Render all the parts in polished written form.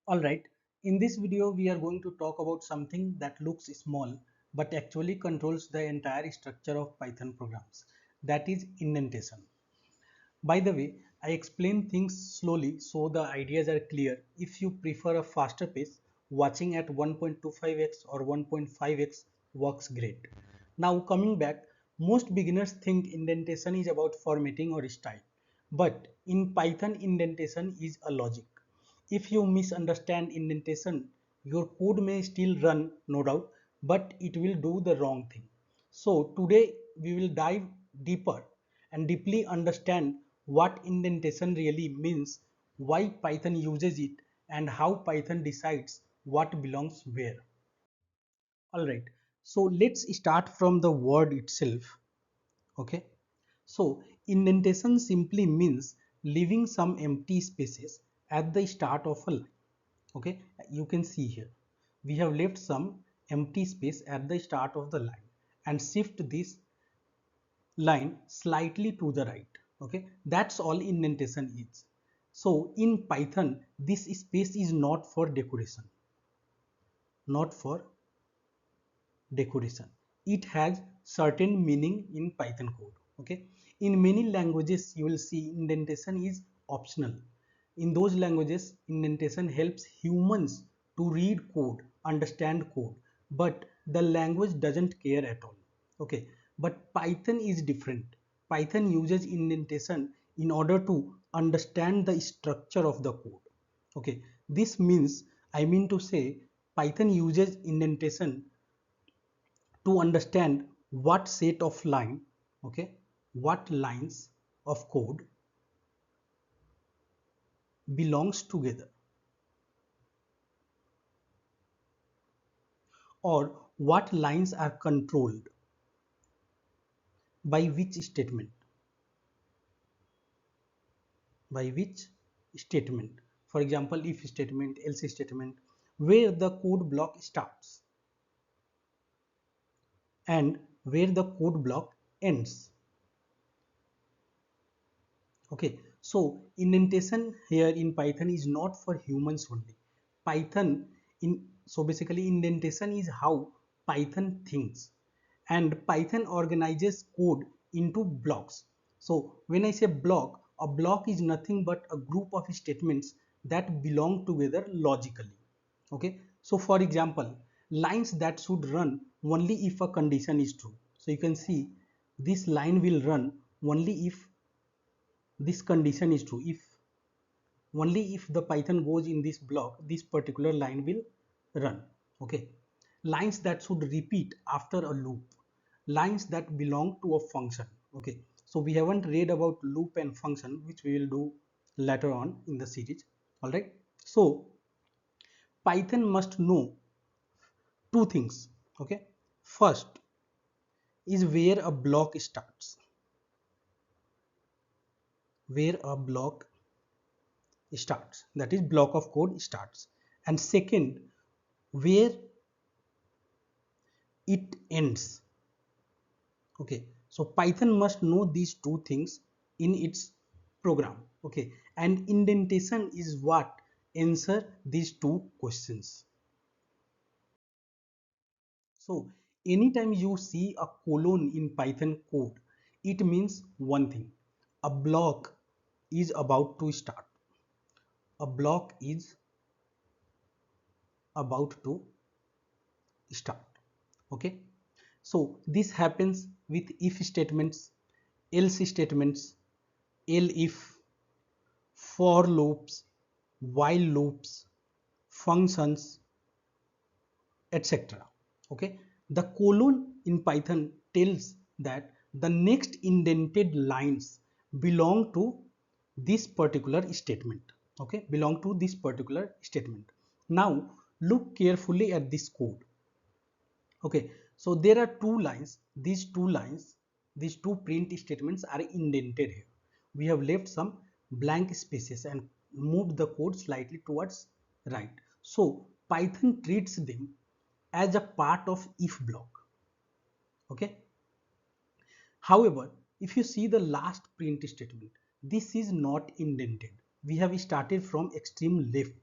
Alright, in this video we are going to talk about something that looks small but actually controls the entire structure of Python programs, that is indentation. By the way, I explain things slowly so the ideas are clear. If you prefer a faster pace, watching at 1.25x or 1.5x works great. Now coming back, most beginners think indentation is about formatting or style. But in Python, indentation is a logic. If you misunderstand indentation, your code may still run, no doubt, but it will do the wrong thing. So today we will dive deeper and deeply understand what indentation really means, why Python uses it, and how Python decides what belongs where. Alright, so let's start from the word itself. Okay, so indentation simply means leaving some empty spaces at the start of a line. Okay, you can see here we have left some empty space at the start of the line and shift this line slightly to the right. Okay, that's all indentation is. So in Python this space is not for decoration, not for decoration. It has certain meaning in Python code. Okay, in many languages you will see indentation is optional. In those languages indentation helps humans to read code, understand code, but the language doesn't care at all. Okay, but Python is different. Python uses indentation in order to understand the structure of the code. Okay, this means, I mean to say, Python uses indentation to understand what set of line, okay, what lines of code belongs together, or what lines are controlled by which statement, by which statement. For example, if statement, else statement, where the code block starts and where the code block ends. Okay, so indentation here in Python is not for humans only. Python so basically indentation is how Python thinks, and Python organizes code into blocks. So when I say block, a block is nothing but a group of statements that belong together logically. Okay, so for example, lines that should run only if a condition is true. So you can see this line will run only if this condition is true. If only if the Python goes in this block, this particular line will run. Okay, lines that should repeat after a loop, lines that belong to a function. Okay, so we haven't read about loop and function, which we will do later on in the series. All right, so Python must know two things. Okay, first is where a block starts, where a block starts, that is block of code starts, and second, where it ends. Okay, so Python must know these two things in its program. Okay, and indentation is what answer these two questions. So anytime you see a colon in Python code, it means one thing: a block is about to start, a block is about to start. Okay, so this happens with if statements, else statements, elif, for loops, while loops, functions, etc. Okay, the colon in Python tells that the next indented lines belong to this particular statement. Okay, belong to this particular statement. Now look carefully at this code. Okay, so there are two lines. These two print statements are indented here. We have left some blank spaces and moved the code slightly towards right. So Python treats them as a part of if block. Okay. However, if you see the last print statement, this is not indented. We have started from extreme left.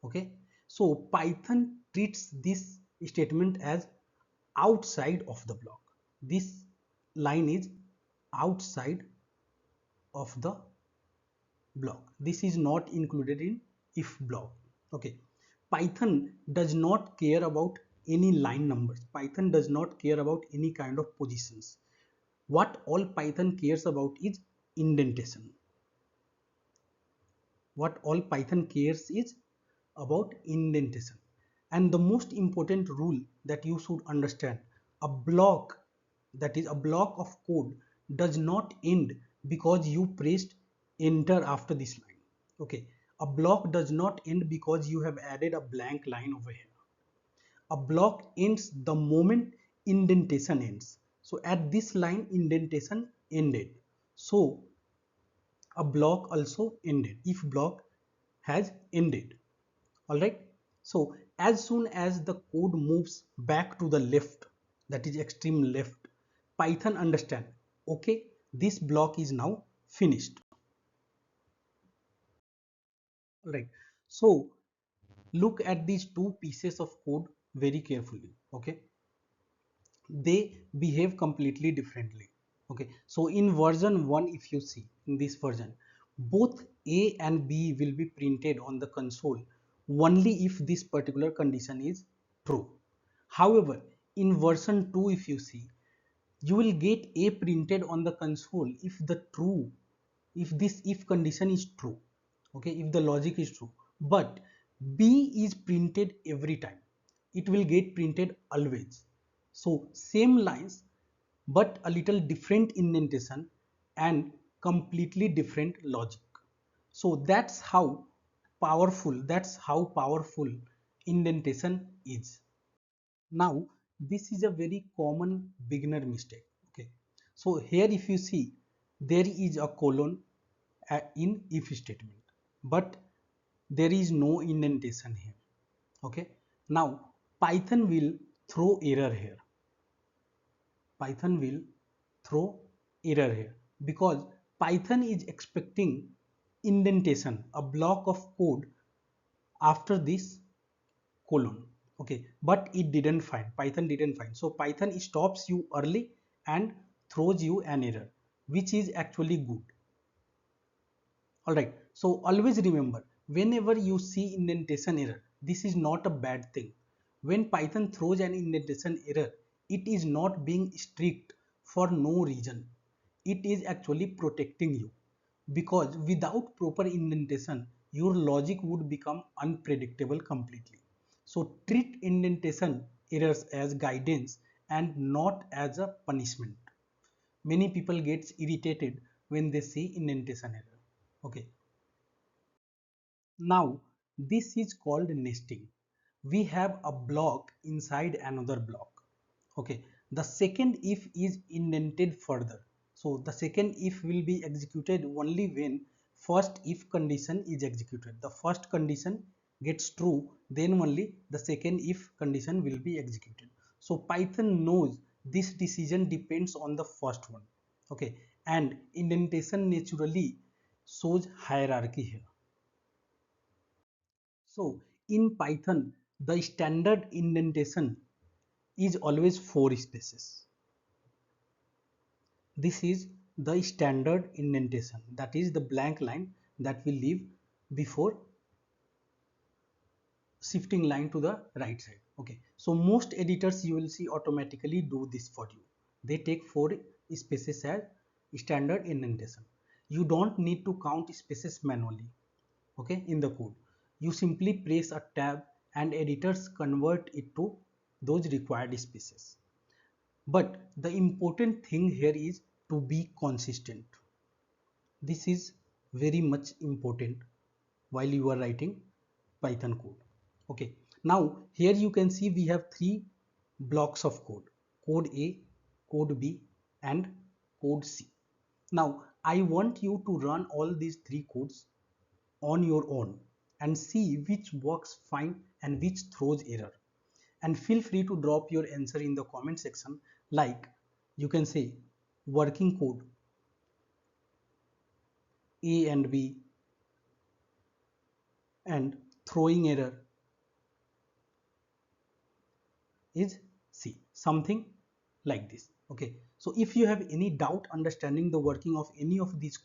Okay, so Python treats this statement as outside of the block. This line is outside of the block. This is not included in if block. Okay, Python does not care about any line numbers. Python does not care about any kind of positions. What all Python cares about is indentation. What all Python cares is about indentation. And the most important rule that you should understand, a block, that is a block of code, does not end because you pressed enter after this line. Okay, a block does not end because you have added a blank line over here. A block ends the moment indentation ends. So at this line indentation ended, so a block also ended if block has ended. All right, so as soon as the code moves back to the left, that is extreme left, Python understand, okay, this block is now finished. All right, so look at these two pieces of code very carefully. Okay, they behave completely differently. Okay, so in version 1, if you see in this version, both A and B will be printed on the console only if this particular condition is true. However, in version 2, if you see, you will get A printed on the console if this if condition is true. Okay, if the logic is true, but B is printed every time. It will get printed always. So same lines but a little different indentation and completely different logic. So that's how powerful indentation is. Now this is a very common beginner mistake. Okay, so here if you see, there is a colon in if statement, but there is no indentation here. Okay, now Python will throw error here. Python will throw error here because Python is expecting indentation, a block of code after this colon. Okay, but it didn't find, Python didn't find. So Python stops you early and throws you an error, which is actually good. All right, so always remember, whenever you see indentation error, this is not a bad thing. When Python throws an indentation error, it is not being strict for no reason. It is actually protecting you, because without proper indentation, your logic would become unpredictable completely. So treat indentation errors as guidance and not as a punishment. Many people gets irritated when they see indentation error. Okay, now this is called nesting. We have a block inside another block. Okay, the second if is indented further. So the second if will be executed only when first if condition is executed. The first condition gets true, then only the second if condition will be executed. So Python knows this decision depends on the first one. Okay, and indentation naturally shows hierarchy here. So in Python, the standard indentation is always 4 spaces. This is the standard indentation, that is the blank line that we leave before shifting line to the right side. Okay, so most editors you will see automatically do this for you. They take 4 spaces as standard indentation. You don't need to count spaces manually. Okay, in the code you simply press a tab and editors convert it to those required spaces. But the important thing here is to be consistent. This is very much important while you are writing Python code. Okay, now here you can see we have 3 blocks of code: code A, code B, and code C. Now I want you to run all these 3 codes on your own and see which works fine and which throws error. And feel free to drop your answer in the comment section, like you can say working code A and B and throwing error is C, something like this. Okay, so if you have any doubt understanding the working of any of these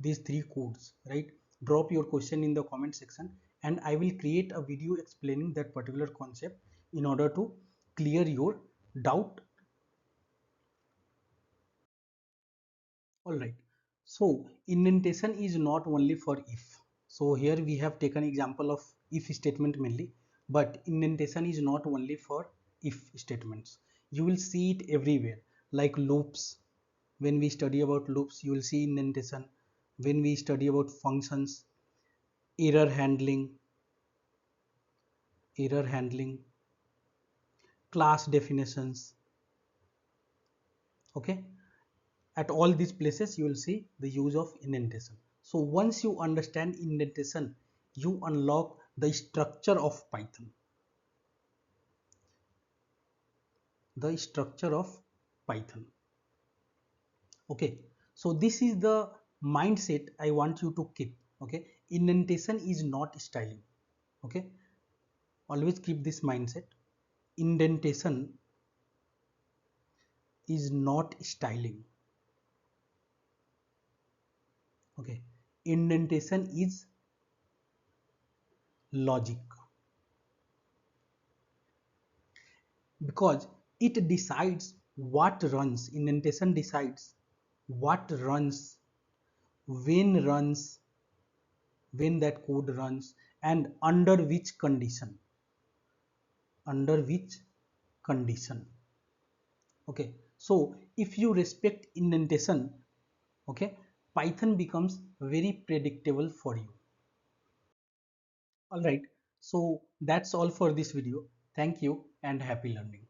three codes, right, drop your question in the comment section and I will create a video explaining that particular concept in order to clear your doubt. All right, so indentation is not only for if. So here we have taken example of if statement mainly, but indentation is not only for if statements. You will see it everywhere, like loops. When we study about loops, you will see indentation. When we study about functions, error handling, error handling, class definitions. Okay, at all these places you will see the use of indentation. So once you understand indentation, you unlock the structure of Python. The structure of Python. Okay, so this is the mindset I want you to keep. Okay, indentation is not styling. Okay, always keep this mindset. Indentation is not styling. Okay, indentation is logic, because it decides what runs. Indentation decides what runs, when runs, when that code runs, and under which condition. Under which condition. Okay, so if you respect indentation, okay, Python becomes very predictable for you. All right, so that's all for this video. Thank you and happy learning.